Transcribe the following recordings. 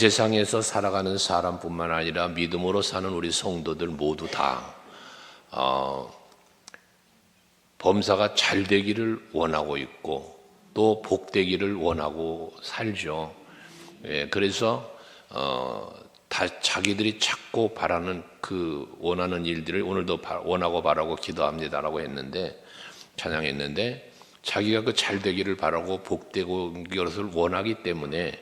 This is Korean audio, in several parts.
세상에서 살아가는 사람뿐만 아니라 믿음으로 사는 우리 성도들 모두 다 범사가 잘 되기를 원하고 있고 또 복되기를 원하고 살죠. 그래서 다 자기들이 찾고 바라는 그 원하는 일들을 오늘도 원하고 바라고 기도합니다라고 했는데, 찬양했는데, 자기가 그 잘 되기를 바라고 복되고 것을 원하기 때문에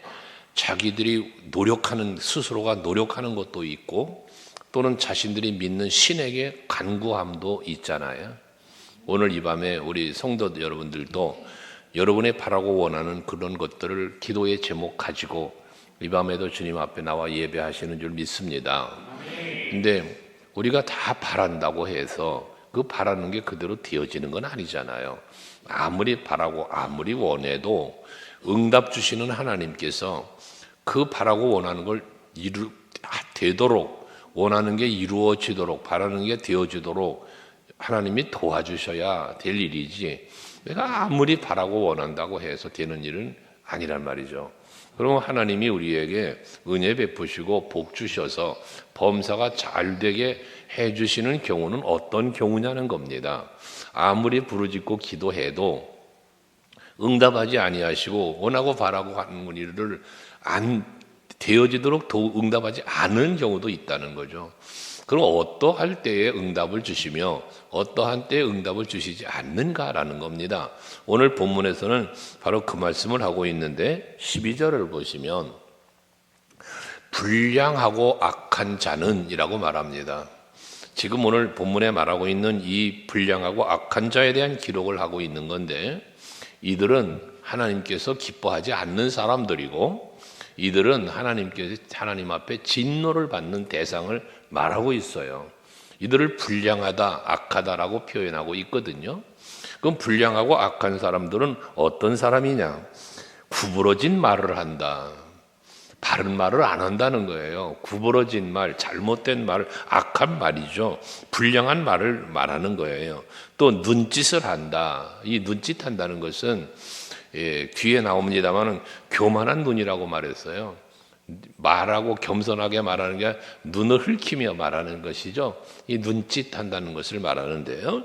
자기들이 노력하는, 스스로가 노력하는 것도 있고 또는 자신들이 믿는 신에게 간구함도 있잖아요. 오늘 이 밤에 우리 성도 여러분들도 여러분의 바라고 원하는 그런 것들을 기도의 제목 가지고 이 밤에도 주님 앞에 나와 예배하시는 줄 믿습니다. 근데 우리가 다 바란다고 해서 그 바라는 게 그대로 되어지는 건 아니잖아요. 아무리 바라고 아무리 원해도 응답 주시는 하나님께서 그 바라고 원하는 걸 되도록, 원하는 게 이루어지도록, 바라는 게 되어지도록 하나님이 도와주셔야 될 일이지, 내가 아무리 바라고 원한다고 해서 되는 일은 아니란 말이죠. 그럼 하나님이 우리에게 은혜 베푸시고 복 주셔서 범사가 잘 되게 해주시는 경우는 어떤 경우냐는 겁니다. 아무리 부르짖고 기도해도 응답하지 아니하시고 원하고 바라고 하는 일을 안 되어지도록 응답하지 않은 경우도 있다는 거죠. 그럼 어떠할 때에 응답을 주시며 어떠한 때에 응답을 주시지 않는가라는 겁니다. 오늘 본문에서는 바로 그 말씀을 하고 있는데 12절을 보시면 불량하고 악한 자는 이라고 말합니다. 지금 오늘 본문에 말하고 있는 이 불량하고 악한 자에 대한 기록을 하고 있는 건데, 이들은 하나님께서 기뻐하지 않는 사람들이고 이들은 하나님 앞에 진노를 받는 대상을 말하고 있어요. 이들을 불량하다, 악하다라고 표현하고 있거든요. 그럼 불량하고 악한 사람들은 어떤 사람이냐? 구부러진 말을 한다. 바른 말을 안 한다는 거예요. 구부러진 말, 잘못된 말, 악한 말이죠. 불량한 말을 말하는 거예요. 또 눈짓을 한다. 이 눈짓 한다는 것은 뒤에 나옵니다만 교만한 눈이라고 말했어요. 말하고 겸손하게 말하는 게 눈을 흘키며 말하는 것이죠. 이 눈짓 한다는 것을 말하는데요.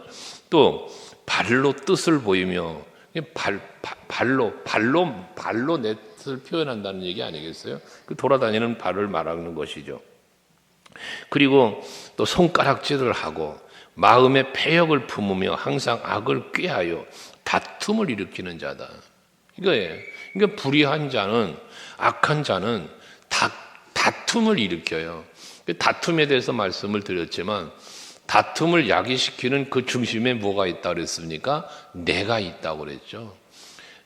또 발로 뜻을 보이며 발로 내 뜻을 표현한다는 얘기 아니겠어요? 그 돌아다니는 발을 말하는 것이죠. 그리고 또 손가락질을 하고 마음의 패역을 품으며 항상 악을 꾀하여 다툼을 일으키는 자다. 이거예요. 그러니까 불의한 자는, 악한 자는 다툼을 일으켜요. 다툼에 대해서 말씀을 드렸지만 다툼을 야기시키는 그 중심에 뭐가 있다 그랬습니까? 내가 있다고 그랬죠.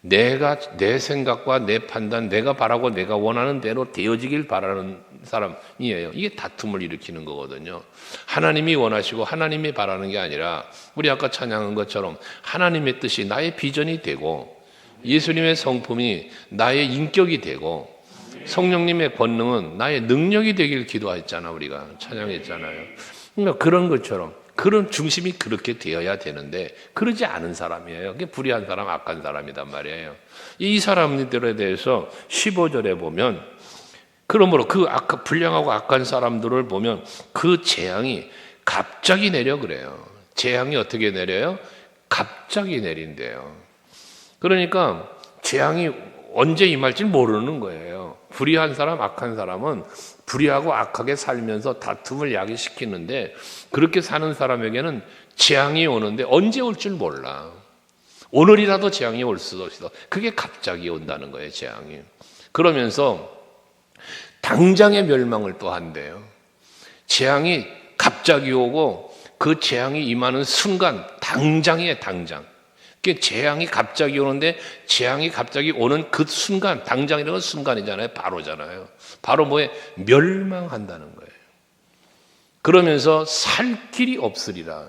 내 생각과 내 판단, 내가 바라고 내가 원하는 대로 되어지길 바라는 사람이에요. 이게 다툼을 일으키는 거거든요. 하나님이 원하시고 하나님이 바라는 게 아니라 우리 아까 찬양한 것처럼 하나님의 뜻이 나의 비전이 되고 예수님의 성품이 나의 인격이 되고 성령님의 권능은 나의 능력이 되길 기도했잖아. 우리가 찬양했잖아요. 그러니까 그런 것처럼 그런 중심이 그렇게 되어야 되는데 그러지 않은 사람이에요. 그게 불의한 사람, 악한 사람이란 말이에요. 이 사람들에 대해서 15절에 보면 그러므로 그 불량하고 악한 사람들을 보면 그 재앙이 갑자기 내려 그래요. 재앙이 어떻게 내려요? 갑자기 내린대요. 그러니까 재앙이 언제 임할지 모르는 거예요. 불의한 사람, 악한 사람은 불의하고 악하게 살면서 다툼을 야기시키는데 그렇게 사는 사람에게는 재앙이 오는데 언제 올 줄 몰라. 오늘이라도 재앙이 올 수도 있어. 그게 갑자기 온다는 거예요, 재앙이. 그러면서 당장의 멸망을 또 한대요. 재앙이 갑자기 오고 그 재앙이 임하는 순간 당장이에요, 당장. 재앙이 갑자기 오는데 재앙이 갑자기 오는 그 순간, 당장이라는 건 순간이잖아요. 바로잖아요. 바로 뭐에 멸망한다는 거예요. 그러면서 살 길이 없으리라.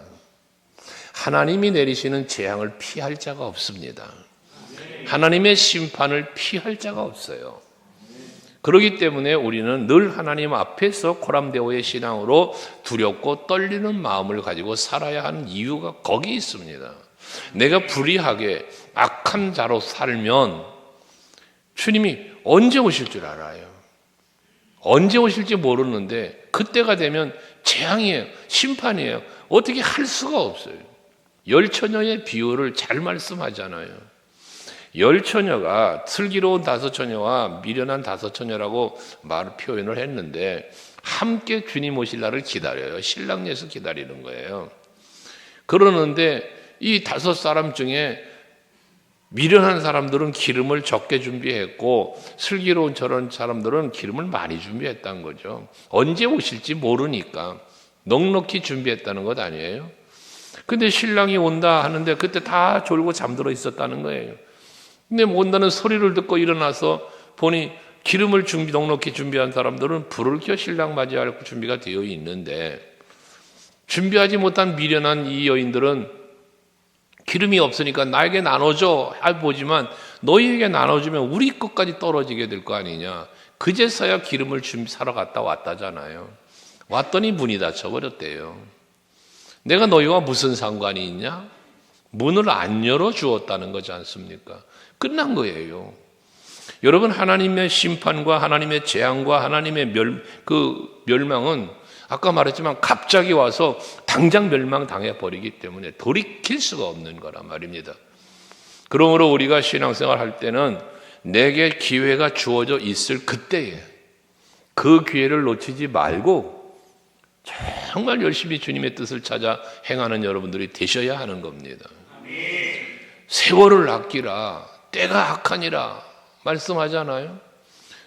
하나님이 내리시는 재앙을 피할 자가 없습니다. 하나님의 심판을 피할 자가 없어요. 그렇기 때문에 우리는 늘 하나님 앞에서 코람데오의 신앙으로 두렵고 떨리는 마음을 가지고 살아야 하는 이유가 거기 있습니다. 내가 불의하게 악한 자로 살면 주님이 언제 오실 줄 알아요. 언제 오실지 모르는데 그때가 되면 재앙이에요. 심판이에요. 어떻게 할 수가 없어요. 열처녀의 비유를 잘 말씀하잖아요. 열처녀가 슬기로운 다섯 처녀와 미련한 다섯 처녀라고 표현을 했는데 함께 주님 오실 날을 기다려요. 신랑에서 기다리는 거예요. 그러는데 이 다섯 사람 중에 미련한 사람들은 기름을 적게 준비했고 슬기로운 저런 사람들은 기름을 많이 준비했다는 거죠. 언제 오실지 모르니까 넉넉히 준비했다는 것 아니에요? 근데 신랑이 온다 하는데 그때 다 졸고 잠들어 있었다는 거예요. 근데 온다는 소리를 듣고 일어나서 보니 기름을 넉넉히 준비한 사람들은 불을 켜 신랑 맞이할 준비가 되어 있는데 준비하지 못한 미련한 이 여인들은 기름이 없으니까 나에게 나눠줘 보지만 너희에게 나눠주면 우리 것까지 떨어지게 될 거 아니냐. 그제서야 기름을 사러 갔다 왔다잖아요. 왔더니 문이 닫혀버렸대요. 내가 너희와 무슨 상관이 있냐? 문을 안 열어주었다는 거지 않습니까? 끝난 거예요. 여러분, 하나님의 심판과 하나님의 재앙과 하나님의 멸망은 아까 말했지만 갑자기 와서 당장 멸망당해 버리기 때문에 돌이킬 수가 없는 거란 말입니다. 그러므로 우리가 신앙생활 할 때는 내게 기회가 주어져 있을 그때에 그 기회를 놓치지 말고 정말 열심히 주님의 뜻을 찾아 행하는 여러분들이 되셔야 하는 겁니다. 세월을 아끼라 때가 악하니라 말씀하잖아요.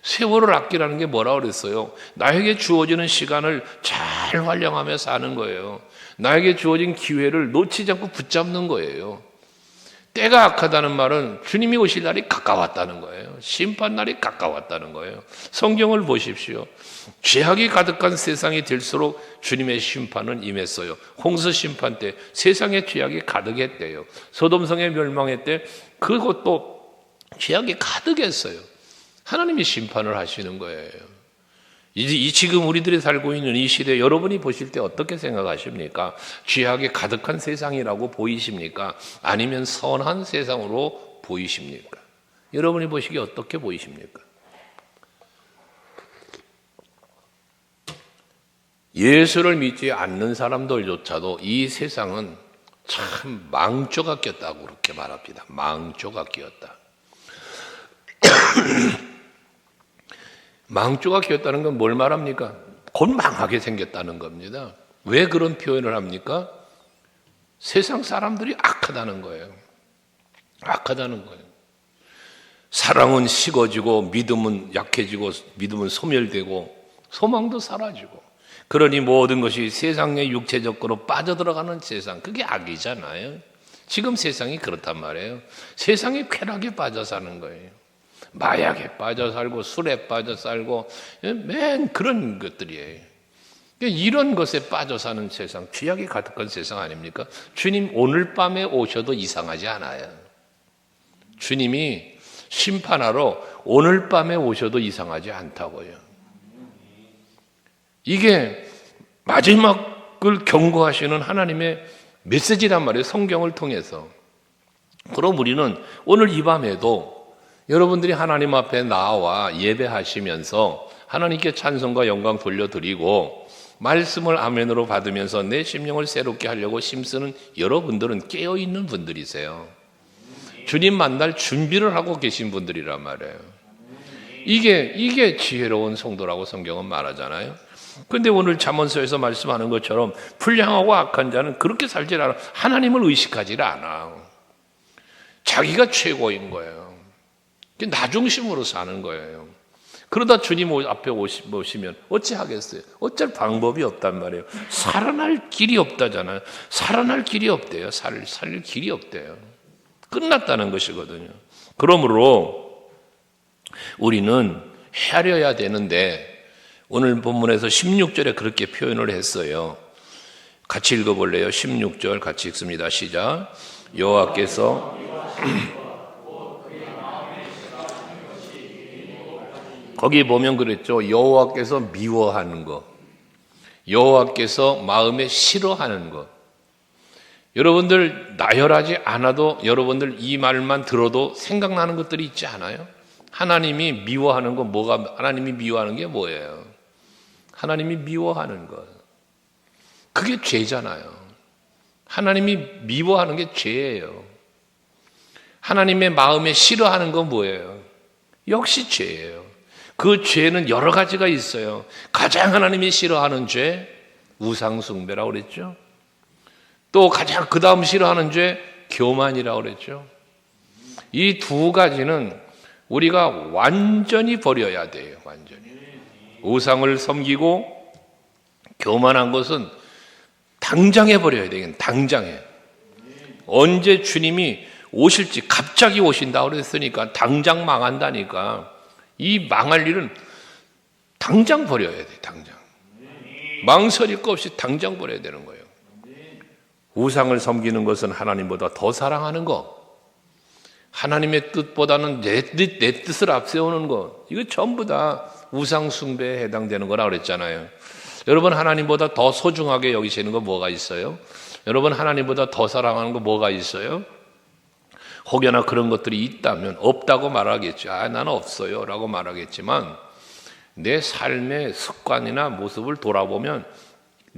세월을 아끼라는 게 뭐라고 그랬어요? 나에게 주어지는 시간을 잘 활용하며 사는 거예요. 나에게 주어진 기회를 놓치지 않고 붙잡는 거예요. 때가 악하다는 말은 주님이 오실 날이 가까웠다는 거예요. 심판 날이 가까웠다는 거예요. 성경을 보십시오. 죄악이 가득한 세상이 될수록 주님의 심판은 임했어요. 홍수 심판 때 세상에 죄악이 가득했대요. 소돔성의 멸망의 때 그것도 죄악이 가득했어요. 하나님이 심판을 하시는 거예요. 지금 우리들이 살고 있는 이 시대 여러분이 보실 때 어떻게 생각하십니까? 죄악이 가득한 세상이라고 보이십니까? 아니면 선한 세상으로 보이십니까? 여러분이 보시기에 어떻게 보이십니까? 예수를 믿지 않는 사람들조차도 이 세상은 참 망조가 꼈다고 그렇게 말합니다. 망조가 끼었다. 망조가 끼었다는 건 뭘 말합니까? 곧 망하게 생겼다는 겁니다. 왜 그런 표현을 합니까? 세상 사람들이 악하다는 거예요. 악하다는 거예요. 사랑은 식어지고 믿음은 약해지고 믿음은 소멸되고 소망도 사라지고 그러니 모든 것이 세상의 육체적으로 빠져들어가는 세상, 그게 악이잖아요. 지금 세상이 그렇단 말이에요. 세상이 쾌락에 빠져 사는 거예요. 마약에 빠져 살고 술에 빠져 살고 맨 그런 것들이에요. 이런 것에 빠져 사는 세상, 죄악이 가득한 세상 아닙니까? 주님 오늘 밤에 오셔도 이상하지 않아요. 주님이 심판하러 오늘 밤에 오셔도 이상하지 않다고요. 이게 마지막을 경고하시는 하나님의 메시지란 말이에요. 성경을 통해서. 그럼 우리는 오늘 이 밤에도 여러분들이 하나님 앞에 나와 예배하시면서 하나님께 찬송과 영광 돌려드리고 말씀을 아멘으로 받으면서 내 심령을 새롭게 하려고 힘쓰는 여러분들은 깨어있는 분들이세요. 주님 만날 준비를 하고 계신 분들이란 말이에요. 이게 지혜로운 성도라고 성경은 말하잖아요. 그런데 오늘 잠언서에서 말씀하는 것처럼 불량하고 악한 자는 그렇게 살질 않아. 하나님을 의식하지 않아. 자기가 최고인 거예요. 나 중심으로 사는 거예요. 그러다 주님 앞에 오시면 어찌하겠어요? 어쩔 방법이 없단 말이에요. 살아날 길이 없다잖아요. 살아날 길이 없대요. 살릴 길이 없대요. 끝났다는 것이거든요. 그러므로 우리는 헤아려야 되는데 오늘 본문에서 16절에 그렇게 표현을 했어요. 같이 읽어볼래요? 16절 같이 읽습니다. 시작. 여호와께서 거기 보면 그랬죠. 여호와께서 미워하는 것, 여호와께서 마음에 싫어하는 것. 여러분들 나열하지 않아도 여러분들 이 말만 들어도 생각나는 것들이 있지 않아요? 하나님이 미워하는 거 하나님이 미워하는 게 뭐예요? 하나님이 미워하는 것. 그게 죄잖아요. 하나님이 미워하는 게 죄예요. 하나님의 마음에 싫어하는 건 뭐예요? 역시 죄예요. 그 죄는 여러 가지가 있어요. 가장 하나님이 싫어하는 죄, 우상숭배라고 그랬죠. 또 가장 그 다음 싫어하는 죄, 교만이라고 그랬죠. 이 두 가지는 우리가 완전히 버려야 돼요. 완전히. 우상을 섬기고 교만한 것은 당장에 버려야 되겠네. 당장에. 언제 주님이 오실지 갑자기 오신다고 그랬으니까 당장 망한다니까. 이 망할 일은 당장 버려야 돼. 당장. 망설일 거 없이 당장 버려야 되는 거예요. 우상을 섬기는 것은 하나님보다 더 사랑하는 거. 하나님의 뜻보다는 내 뜻을 앞세우는 것. 이거 전부 다 우상 숭배에 해당되는 거라 그랬잖아요. 여러분 하나님보다 더 소중하게 여기시는 거 뭐가 있어요? 여러분 하나님보다 더 사랑하는 거 뭐가 있어요? 혹여나 그런 것들이 있다면 없다고 말하겠죠. 나는 없어요 라고 말하겠지만 내 삶의 습관이나 모습을 돌아보면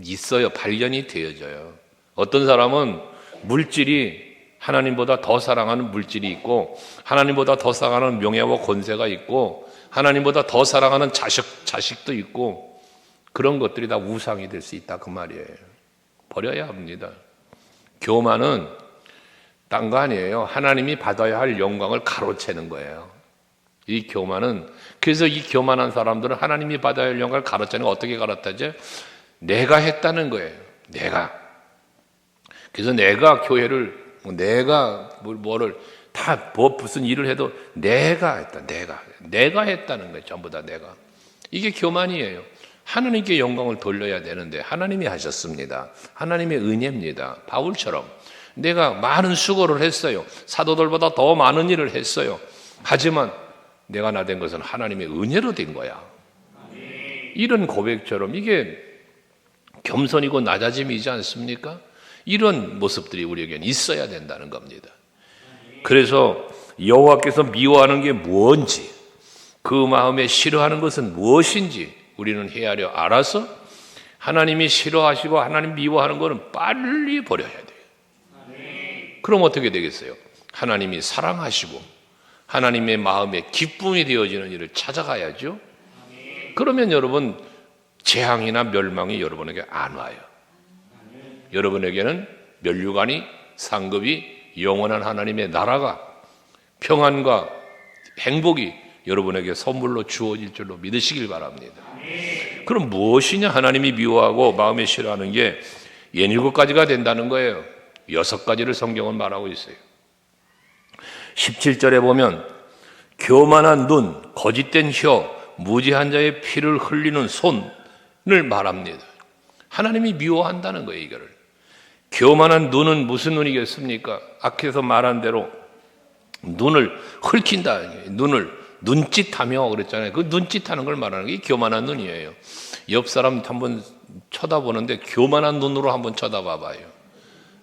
있어요. 발견이 되어져요. 어떤 사람은 물질이 하나님보다 더 사랑하는 물질이 있고 하나님보다 더 사랑하는 명예와 권세가 있고 하나님보다 더 사랑하는 자식도 있고 그런 것들이 다 우상이 될 수 있다 그 말이에요. 버려야 합니다. 교만은 딴 거 아니에요. 하나님이 받아야 할 영광을 가로채는 거예요. 이 교만은 그래서 이 교만한 사람들은 하나님이 받아야 할 영광을 가로채는 거 어떻게 가로채죠? 내가 했다는 거예요. 내가. 그래서 내가 교회를 내가 뭐를 다 무슨 일을 해도 내가 했다. 내가 했다는 거예요. 전부 다 내가. 이게 교만이에요. 하나님께 영광을 돌려야 되는데 하나님이 하셨습니다. 하나님의 은혜입니다. 바울처럼 내가 많은 수고를 했어요. 사도들보다 더 많은 일을 했어요. 하지만 내가 나 된 것은 하나님의 은혜로 된 거야. 이런 고백처럼 이게 겸손이고 낮아짐이지 않습니까? 이런 모습들이 우리에게는 있어야 된다는 겁니다. 그래서 여호와께서 미워하는 게 무엇인지 그 마음에 싫어하는 것은 무엇인지 우리는 헤아려 알아서 하나님이 싫어하시고 하나님 미워하는 것은 빨리 버려야 돼요. 그럼 어떻게 되겠어요? 하나님이 사랑하시고 하나님의 마음에 기쁨이 되어지는 일을 찾아가야죠. 그러면 여러분 재앙이나 멸망이 여러분에게 안 와요. 여러분에게는 면류관이 상급이 영원한 하나님의 나라가 평안과 행복이 여러분에게 선물로 주어질 줄로 믿으시길 바랍니다. 그럼 무엇이냐? 하나님이 미워하고 마음에 싫어하는 게 7가지가 된다는 거예요. 6가지를 성경은 말하고 있어요. 17절에 보면 교만한 눈, 거짓된 혀, 무지한 자의 피를 흘리는 손을 말합니다. 하나님이 미워한다는 거예요. 이거를. 교만한 눈은 무슨 눈이겠습니까? 앞에서 말한 대로 눈을 헐킨다. 눈짓하며 그랬잖아요. 그 눈짓하는 걸 말하는 게 교만한 눈이에요. 옆 사람 한번 쳐다보는데 교만한 눈으로 한번 쳐다봐봐요.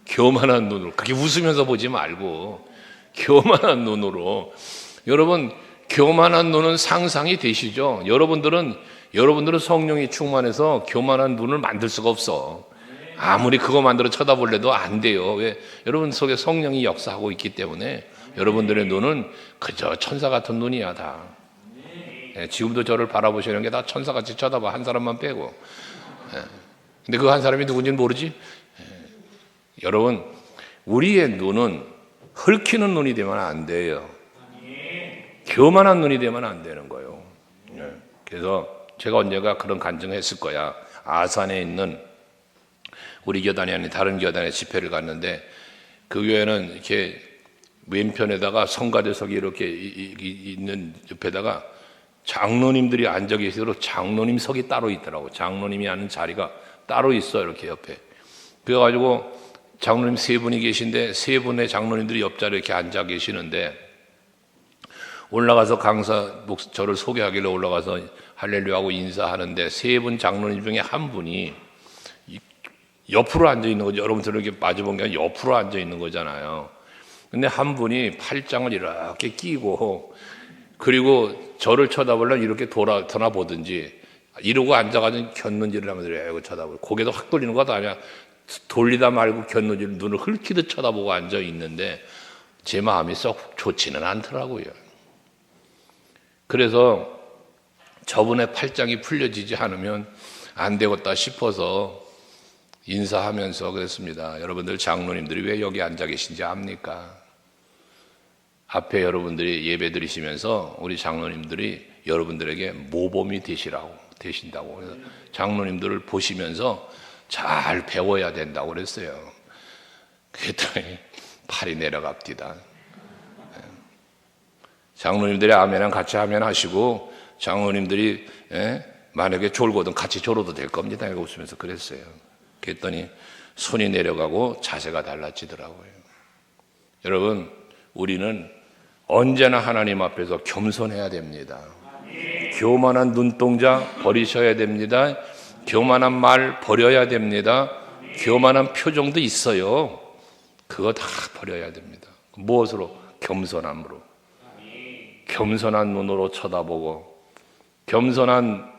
교만한 눈으로. 그렇게 웃으면서 보지 말고 교만한 눈으로. 여러분 교만한 눈은 상상이 되시죠? 여러분들은 성령이 충만해서 교만한 눈을 만들 수가 없어. 아무리 그거 만들어 쳐다볼래도 안 돼요. 왜? 여러분 속에 성령이 역사하고 있기 때문에 여러분들의 눈은 그저 천사 같은 눈이야 다. 지금도 저를 바라보시는 게 다 천사같이 쳐다봐. 한 사람만 빼고. 근데 그 한 사람이 누군지는 모르지. 여러분 우리의 눈은 헐키는 눈이 되면 안 돼요. 교만한 눈이 되면 안 되는 거예요. 그래서 제가 언젠가 그런 간증을 했을 거야. 아산에 있는 우리 교단이 아닌 다른 교단에 집회를 갔는데 그 교회는 이렇게 왼편에다가 성가대석이 이렇게 있는 옆에다가 장로님들이 앉아 계시도록 장로님석이 따로 있더라고. 장로님이 앉는 자리가 따로 있어 이렇게 옆에. 그래가지고 장로님 3분이 계신데 3분의 장로님들이 옆자리에 이렇게 앉아 계시는데 올라가서 저를 소개하길래 올라가서 할렐루야하고 인사하는데 3분 장로님 중에 한 분이 옆으로 앉아 있는 거죠. 여러분들 이렇게 마주본 게 아니라 옆으로 앉아 있는 거잖아요. 근데 한 분이 팔짱을 이렇게 끼고 그리고 저를 쳐다보려면 이렇게 돌아보든지 이러고 앉아가지고 곁눈질을 하면서 이러고 쳐다보고 고개도 확 돌리는 것도 아니야. 돌리다 말고 곁눈질 눈을 흘키듯 쳐다보고 앉아 있는데 제 마음이 썩 좋지는 않더라고요. 그래서 저분의 팔짱이 풀려지지 않으면 안 되겠다 싶어서 인사하면서 그랬습니다. 여러분들 장로님들이 왜 여기 앉아 계신지 압니까? 앞에 여러분들이 예배 드리시면서 우리 장로님들이 여러분들에게 모범이 되신다고. 그래서 장로님들을 보시면서 잘 배워야 된다고 그랬어요. 그랬더니 팔이 내려갑디다. 장로님들이 아멘은 같이 아멘 하시고 장로님들이 만약에 졸거든 같이 졸어도 될 겁니다. 웃으면서 그랬어요. 그랬더니 손이 내려가고 자세가 달라지더라고요. 여러분, 우리는 언제나 하나님 앞에서 겸손해야 됩니다. 교만한 눈동자 버리셔야 됩니다. 교만한 말 버려야 됩니다. 교만한 표정도 있어요. 그거 다 버려야 됩니다. 무엇으로? 겸손함으로. 겸손한 눈으로 쳐다보고 겸손한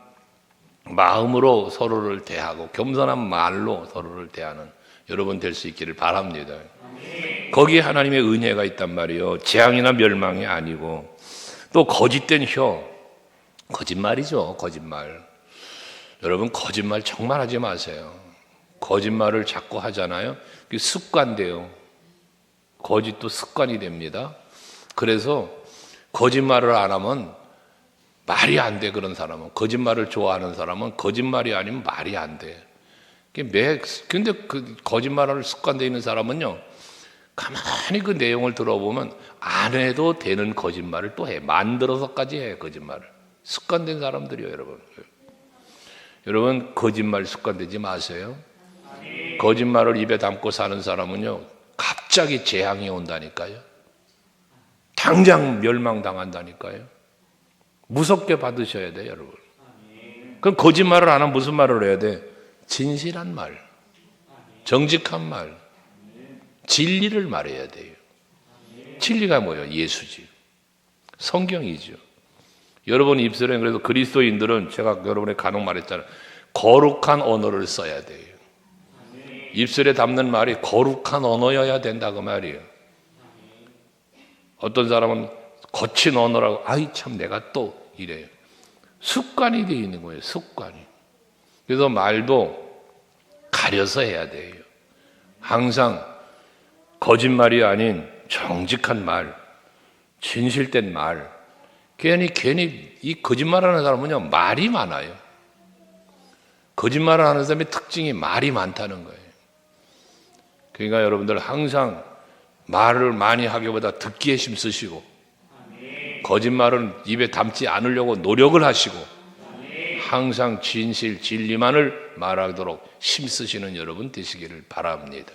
마음으로 서로를 대하고 겸손한 말로 서로를 대하는 여러분 될 수 있기를 바랍니다. 거기에 하나님의 은혜가 있단 말이에요. 재앙이나 멸망이 아니고 또 거짓된 혀, 거짓말이죠. 거짓말. 여러분 거짓말 정말 하지 마세요. 거짓말을 자꾸 하잖아요. 그게 습관돼요. 거짓도 습관이 됩니다. 그래서 거짓말을 안 하면 말이 안 돼. 그런 사람은 거짓말을 좋아하는 사람은 거짓말이 아니면 말이 안 돼. 근데 그 거짓말을 습관되어 있는 사람은요, 가만히 그 내용을 들어보면 안 해도 되는 거짓말을 또 해. 만들어서까지 해. 거짓말을. 습관된 사람들이요. 여러분 거짓말 습관되지 마세요. 거짓말을 입에 담고 사는 사람은요, 갑자기 재앙이 온다니까요. 당장 멸망당한다니까요. 무섭게 받으셔야 돼요, 여러분. 그럼 거짓말을 안 하면 무슨 말을 해야 돼? 진실한 말, 정직한 말, 진리를 말해야 돼요. 진리가 뭐예요? 예수지. 성경이죠. 여러분 입술에, 그래서 그리스도인들은 제가 여러분에 간혹 말했잖아요. 거룩한 언어를 써야 돼요. 입술에 담는 말이 거룩한 언어여야 된다 그 말이에요. 어떤 사람은 거친 언어라고, 아이 참 내가 또 이래요. 습관이 되어 있는 거예요. 습관이. 그래서 말도 가려서 해야 돼요. 항상 거짓말이 아닌 정직한 말, 진실된 말. 괜히 이 거짓말하는 사람은요, 말이 많아요. 거짓말을 하는 사람의 특징이 말이 많다는 거예요. 그러니까 여러분들 항상 말을 많이 하기보다 듣기에 힘쓰시고 거짓말은 입에 담지 않으려고 노력을 하시고 항상 진실, 진리만을 말하도록 힘쓰시는 여러분 되시기를 바랍니다.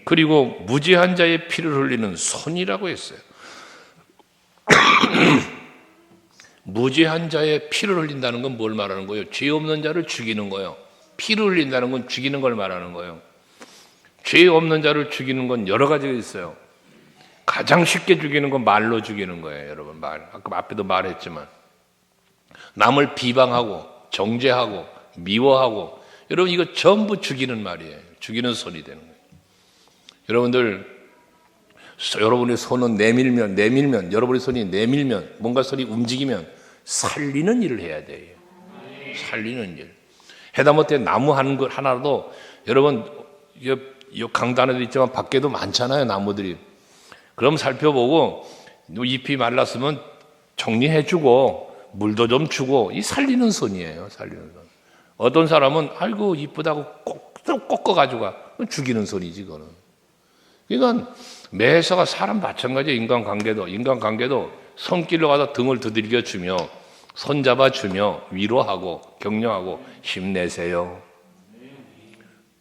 그리고 무지한 자의 피를 흘리는 손이라고 했어요. 무지한 자의 피를 흘린다는 건 뭘 말하는 거예요? 죄 없는 자를 죽이는 거예요. 피를 흘린다는 건 죽이는 걸 말하는 거예요. 죄 없는 자를 죽이는 건 여러 가지가 있어요. 가장 쉽게 죽이는 건 말로 죽이는 거예요, 여러분. 말. 아까 앞에도 말했지만 남을 비방하고 정죄하고 미워하고 여러분 이거 전부 죽이는 말이에요. 죽이는 손이 되는 거예요. 여러분들 여러분의 손은 내밀면 여러분의 손이 내밀면 뭔가 손이 움직이면 살리는 일을 해야 돼요. 살리는 일. 해다못해 나무 한 것 하나라도 여러분 이 강단에도 있지만 밖에도 많잖아요, 나무들이. 그럼 살펴보고 잎이 말랐으면 정리해주고 물도 좀 주고 이 살리는 손이에요. 살리는 손. 어떤 사람은 아이고 이쁘다고 꺾어가지고 가. 죽이는 손이지 그거는. 그러니까 매사가 사람 마찬가지예요. 인간관계도 손길로 가서 등을 두들겨 주며 손잡아 주며 위로하고 격려하고 힘내세요.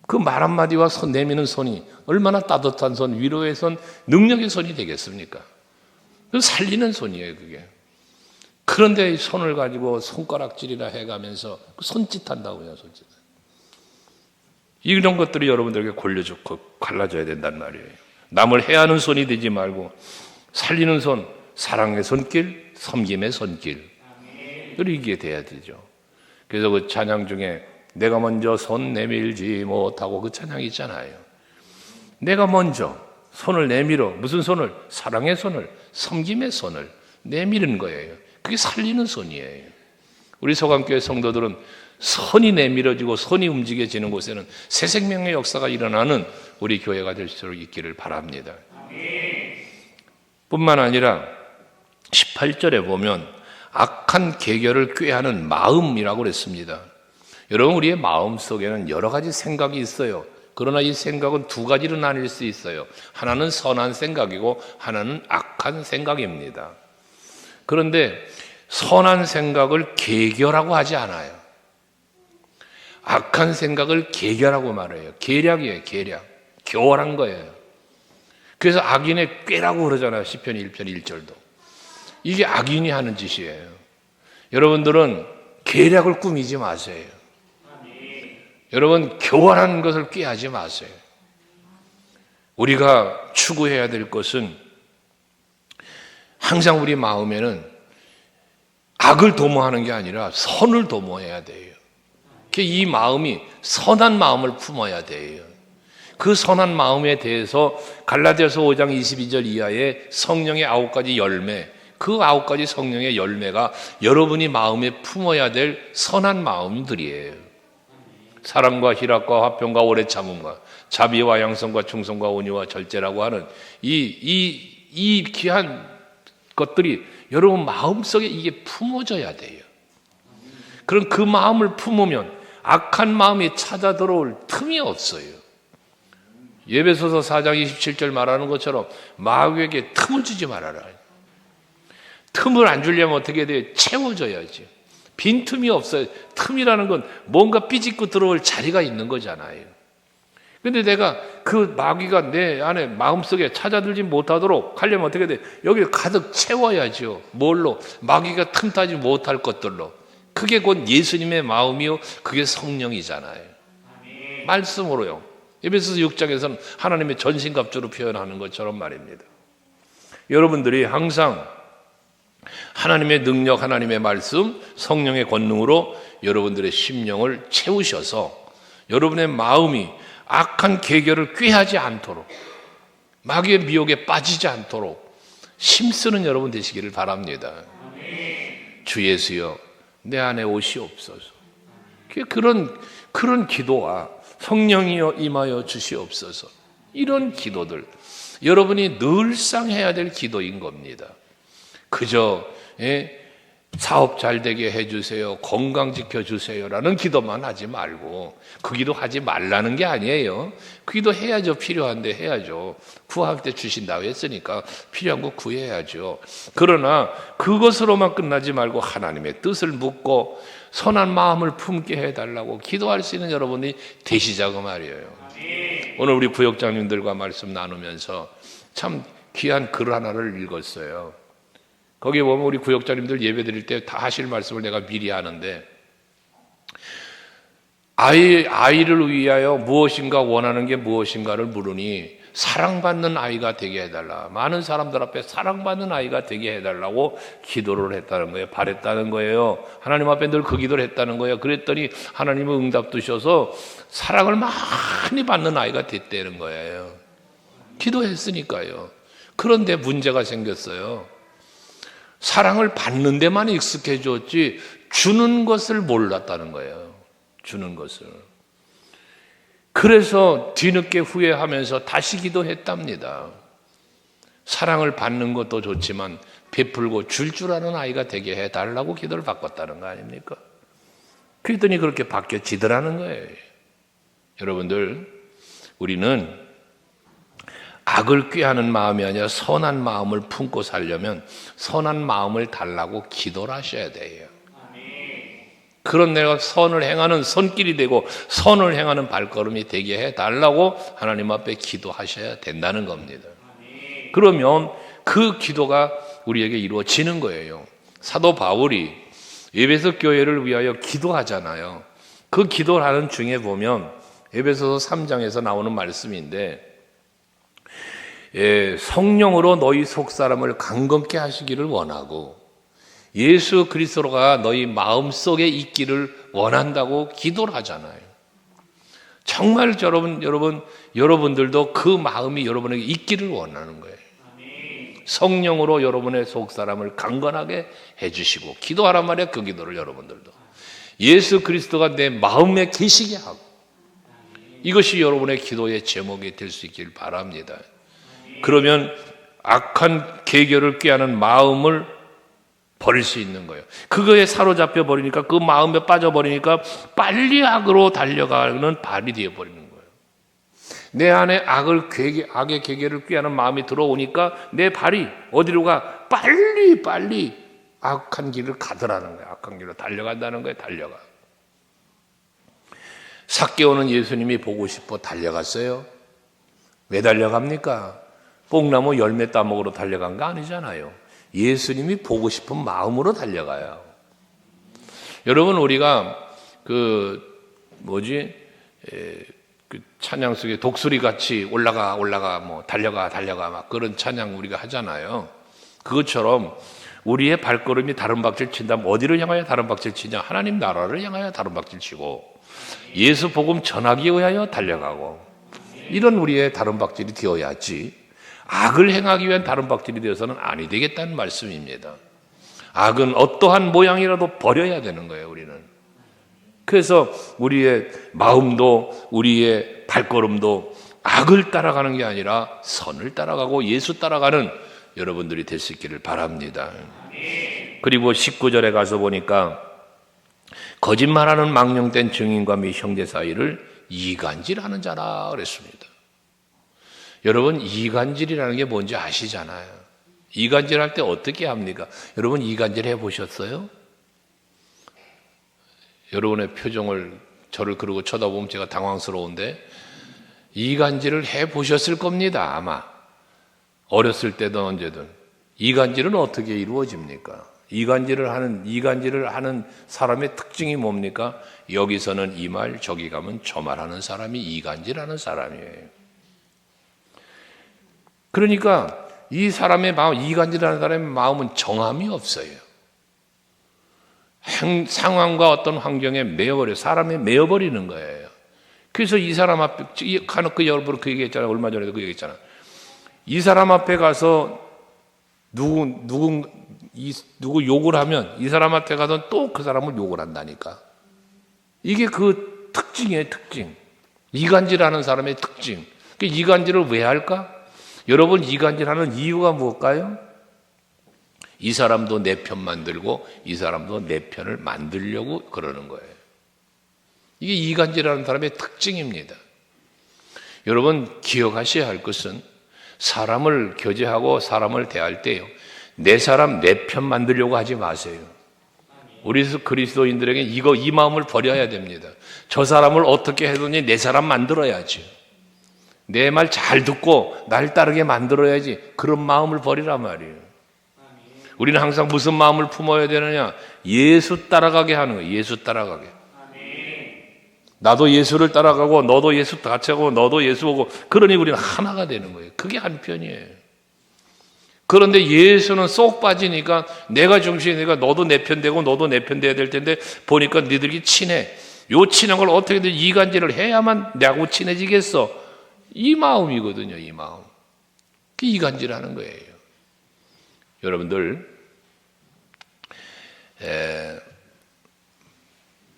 그 말 한마디와 손 내미는 손이 얼마나 따뜻한 손, 위로의 손, 능력의 손이 되겠습니까? 그 살리는 손이에요, 그게. 그런데 손을 가지고 손가락질이나 해가면서 손짓한다고요, 손짓. 이런 것들이 여러분들에게 갈라져야 된단 말이에요. 남을 해하는 손이 되지 말고 살리는 손, 사랑의 손길, 섬김의 손길. 이게 돼야 되죠. 그래서 그 찬양 중에 내가 먼저 손 내밀지 못하고 그 찬양이 있잖아요. 내가 먼저 손을 내밀어. 무슨 손을? 사랑의 손을, 섬김의 손을 내미는 거예요. 그게 살리는 손이에요. 우리 소강교회 성도들은 손이 내밀어지고 손이 움직여지는 곳에는 새 생명의 역사가 일어나는 우리 교회가 될 수 있기를 바랍니다. 뿐만 아니라 18절에 보면 악한 계결을 꾀하는 마음이라고 그랬습니다. 여러분, 우리의 마음 속에는 여러 가지 생각이 있어요. 그러나 이 생각은 두 가지로 나뉠 수 있어요. 하나는 선한 생각이고 하나는 악한 생각입니다. 그런데 선한 생각을 계결하고 하지 않아요. 악한 생각을 계결하고 말해요. 계략이에요, 계략. 교활한 거예요. 그래서 악인의 꾀라고 그러잖아요. 시편 1편 1절도. 이게 악인이 하는 짓이에요. 여러분들은 계략을 꾸미지 마세요. 여러분, 교활한 것을 꾀하지 마세요. 우리가 추구해야 될 것은 항상 우리 마음에는 악을 도모하는 게 아니라 선을 도모해야 돼요. 이 마음이 선한 마음을 품어야 돼요. 그 선한 마음에 대해서 갈라디아서 5장 22절 이하의 성령의 9가지 열매, 그 9가지 성령의 열매가 여러분이 마음에 품어야 될 선한 마음들이에요. 사랑과 희락과 화평과 오래 참음과 자비와 양성과 충성과 온유와 절제라고 하는 이 귀한 것들이 여러분 마음속에 이게 품어져야 돼요. 그럼 그 마음을 품으면 악한 마음이 찾아 들어올 틈이 없어요. 에베소서 4장 27절 말하는 것처럼 마귀에게 틈을 주지 말아라. 틈을 안 주려면 어떻게 돼요? 채워줘야지. 빈틈이 없어요. 틈이라는 건 뭔가 삐짓고 들어올 자리가 있는 거잖아요. 근데 내가 그 마귀가 내 안에 마음속에 찾아들지 못하도록 하려면 어떻게 돼? 여기를 가득 채워야죠. 뭘로? 마귀가 틈타지 못할 것들로. 그게 곧 예수님의 마음이요, 그게 성령이잖아요. 말씀으로요. 에베소서 6장에서는 하나님의 전신갑주로 표현하는 것처럼 말입니다. 여러분들이 항상 하나님의 능력, 하나님의 말씀, 성령의 권능으로 여러분들의 심령을 채우셔서 여러분의 마음이 악한 계결을 꾀하지 않도록, 마귀의 미혹에 빠지지 않도록 힘쓰는 여러분 되시기를 바랍니다. 주 예수여, 내 안에 오시옵소서. 그런 기도와 성령이여 임하여 주시옵소서. 이런 기도들 여러분이 늘상 해야 될 기도인 겁니다. 그저 사업 잘 되게 해주세요, 건강 지켜주세요라는 기도만 하지 말고, 그 기도 하지 말라는 게 아니에요. 그 기도 해야죠. 필요한데 해야죠. 구할 때 주신다고 했으니까 필요한 거 구해야죠. 그러나 그것으로만 끝나지 말고 하나님의 뜻을 묻고 선한 마음을 품게 해달라고 기도할 수 있는 여러분이 되시자고 말이에요. 오늘 우리 부역장님들과 말씀 나누면서 참 귀한 글 하나를 읽었어요. 거기에 보면 우리 구역자님들 예배 드릴 때 다 하실 말씀을 내가 미리 하는데, 아이를 위하여 무엇인가 원하는 게 무엇인가를 물으니 사랑받는 아이가 되게 해달라. 많은 사람들 앞에 사랑받는 아이가 되게 해달라고 기도를 했다는 거예요. 바랬다는 거예요. 하나님 앞에 늘 그 기도를 했다는 거예요. 그랬더니 하나님은 응답 주셔서 사랑을 많이 받는 아이가 됐다는 거예요. 기도했으니까요. 그런데 문제가 생겼어요. 사랑을 받는 데만 익숙해졌지 주는 것을 몰랐다는 거예요. 주는 것을. 그래서 뒤늦게 후회하면서 다시 기도했답니다. 사랑을 받는 것도 좋지만 베풀고 줄 아는 아이가 되게 해달라고 기도를 바꿨다는 거 아닙니까? 그랬더니 그렇게 바뀌어지더라는 거예요. 여러분들, 우리는 악을 꾀하는 마음이 아니라 선한 마음을 품고 살려면 선한 마음을 달라고 기도를 하셔야 돼요. 그런 내가 선을 행하는 손길이 되고 선을 행하는 발걸음이 되게 해달라고 하나님 앞에 기도하셔야 된다는 겁니다. 그러면 그 기도가 우리에게 이루어지는 거예요. 사도 바울이 에베소 교회를 위하여 기도하잖아요. 그 기도를 하는 중에 보면 에베소서 3장에서 나오는 말씀인데, 성령으로 너희 속사람을 강건케 하시기를 원하고 예수 그리스도가 너희 마음속에 있기를 원한다고 기도를 하잖아요. 정말 여러분들도 그 마음이 여러분에게 있기를 원하는 거예요. 성령으로 여러분의 속사람을 강건하게 해주시고, 기도하란 말이야. 그 기도를 여러분들도 예수 그리스도가 내 마음에 계시게 하고, 이것이 여러분의 기도의 제목이 될 수 있길 바랍니다. 그러면 악한 계결을 꾀하는 마음을 버릴 수 있는 거예요. 그거에 사로잡혀 버리니까, 그 마음에 빠져버리니까 빨리 악으로 달려가는 발이 되어버리는 거예요. 내 안에 악의 계계를 꾀하는 마음이 들어오니까 내 발이 어디로 가? 빨리 악한 길을 가더라는 거예요. 악한 길로 달려간다는 거예요. 달려가. 삭개오는 예수님이 보고 싶어 달려갔어요. 왜 달려갑니까? 뽕나무 열매 따먹으러 달려간 거 아니잖아요. 예수님이 보고 싶은 마음으로 달려가요. 여러분, 우리가 그 찬양 속에 독수리 같이 올라가 뭐 달려가 막 그런 찬양 우리가 하잖아요. 그것처럼 우리의 발걸음이 다른 박질 친다면 어디를 향하여 다른 박질 치냐? 하나님 나라를 향하여 다른 박질 치고, 예수 복음 전하기에 의하여 달려가고, 이런 우리의 다른 박질이 되어야지, 악을 행하기 위한 다른 박질이 되어서는 아니 되겠다는 말씀입니다. 악은 어떠한 모양이라도 버려야 되는 거예요, 우리는. 그래서 우리의 마음도 우리의 발걸음도 악을 따라가는 게 아니라 선을 따라가고 예수 따라가는 여러분들이 될 수 있기를 바랍니다. 그리고 19절에 가서 보니까 거짓말하는 망령된 증인과 및 형제 사이를 이간질하는 자라 그랬습니다. 여러분, 이간질이라는 게 뭔지 아시잖아요. 이간질할 때 어떻게 합니까? 여러분, 이간질 해보셨어요? 여러분의 표정을, 저를 그러고 쳐다보면 제가 당황스러운데, 이간질을 해보셨을 겁니다, 아마. 어렸을 때든 언제든. 이간질은 어떻게 이루어집니까? 이간질을 하는 사람의 특징이 뭡니까? 여기서는 이 말, 저기 가면 저 말 하는 사람이 이간질하는 사람이에요. 그러니까 이 사람의 마음, 이간질하는 사람의 마음은 정함이 없어요. 상황과 어떤 환경에 매여버려, 사람이 매여버리는 거예요. 그래서 이 사람 앞에, 카노크 여러분 그 얘기했잖아요. 얼마 전에도 그 얘기했잖아요. 이 사람 앞에 가서 누구 욕을 하면 이 사람한테 가서 또 그 사람을 욕을 한다니까. 이게 그 특징이에요, 특징. 이간질하는 사람의 특징. 이간질을 왜 할까? 여러분, 이간질하는 이유가 무엇일까요? 이 사람도 내 편 만들고 이 사람도 내 편을 만들려고 그러는 거예요. 이게 이간질하는 사람의 특징입니다. 여러분, 기억하셔야 할 것은 사람을 교제하고 사람을 대할 때요, 내 사람 내 편 만들려고 하지 마세요. 우리 그리스도인들에게 이 마음을 버려야 됩니다. 저 사람을 어떻게 해서니 내 사람 만들어야지. 내 말 잘 듣고 날 따르게 만들어야지. 그런 마음을 버리란 말이에요. 우리는 항상 무슨 마음을 품어야 되느냐? 예수 따라가게 하는 거예요. 예수 따라가게. 나도 예수를 따라가고 너도 예수 같이 하고 너도 예수 보고, 그러니 우리는 하나가 되는 거예요. 그게 한편이에요. 그런데 예수는 쏙 빠지니까 내가 중심이 되니까 너도 내 편 되고 너도 내 편 돼야 될 텐데, 보니까 니들이 친해. 요 친한 걸 어떻게든 이간질을 해야만 내하고 친해지겠어. 이 마음이거든요, 이 마음. 그 이간질하는 거예요. 여러분들,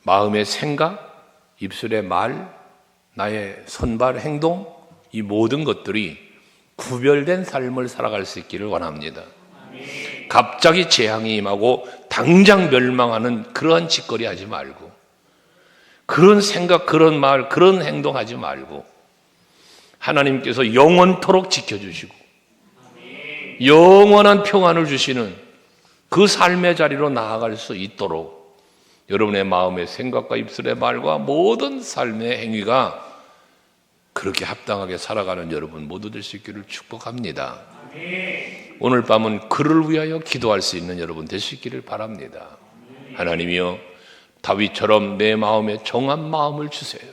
마음의 생각, 입술의 말, 나의 손발 행동, 이 모든 것들이 구별된 삶을 살아갈 수 있기를 원합니다. 갑자기 재앙이 임하고 당장 멸망하는 그러한 짓거리 하지 말고, 그런 생각, 그런 말, 그런 행동하지 말고, 하나님께서 영원토록 지켜주시고 영원한 평안을 주시는 그 삶의 자리로 나아갈 수 있도록 여러분의 마음의 생각과 입술의 말과 모든 삶의 행위가 그렇게 합당하게 살아가는 여러분 모두 될 수 있기를 축복합니다. 오늘 밤은 그를 위하여 기도할 수 있는 여러분 될 수 있기를 바랍니다. 하나님이여, 다윗처럼 내 마음에 정한 마음을 주세요.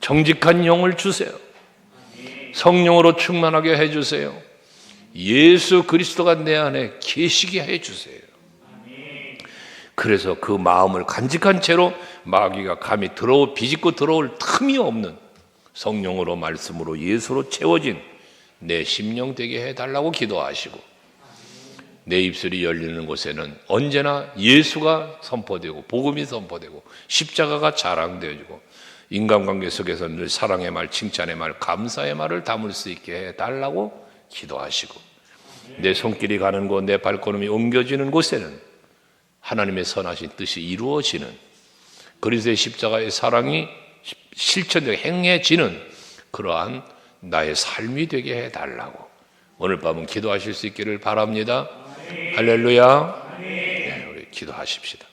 정직한 영을 주세요. 성령으로 충만하게 해주세요. 예수 그리스도가 내 안에 계시게 해주세요. 그래서 그 마음을 간직한 채로 마귀가 감히 비집고 들어올 틈이 없는 성령으로 말씀으로 예수로 채워진 내 심령 되게 해달라고 기도하시고, 내 입술이 열리는 곳에는 언제나 예수가 선포되고 복음이 선포되고 십자가가 자랑되어지고 인간관계 속에서 늘 사랑의 말, 칭찬의 말, 감사의 말을 담을 수 있게 해달라고 기도하시고, 내 손길이 가는 곳, 내 발걸음이 옮겨지는 곳에는 하나님의 선하신 뜻이 이루어지는, 그리스도의 십자가의 사랑이 실천되고 행해지는 그러한 나의 삶이 되게 해달라고 오늘 밤은 기도하실 수 있기를 바랍니다. 할렐루야. 네, 우리 기도하십시다.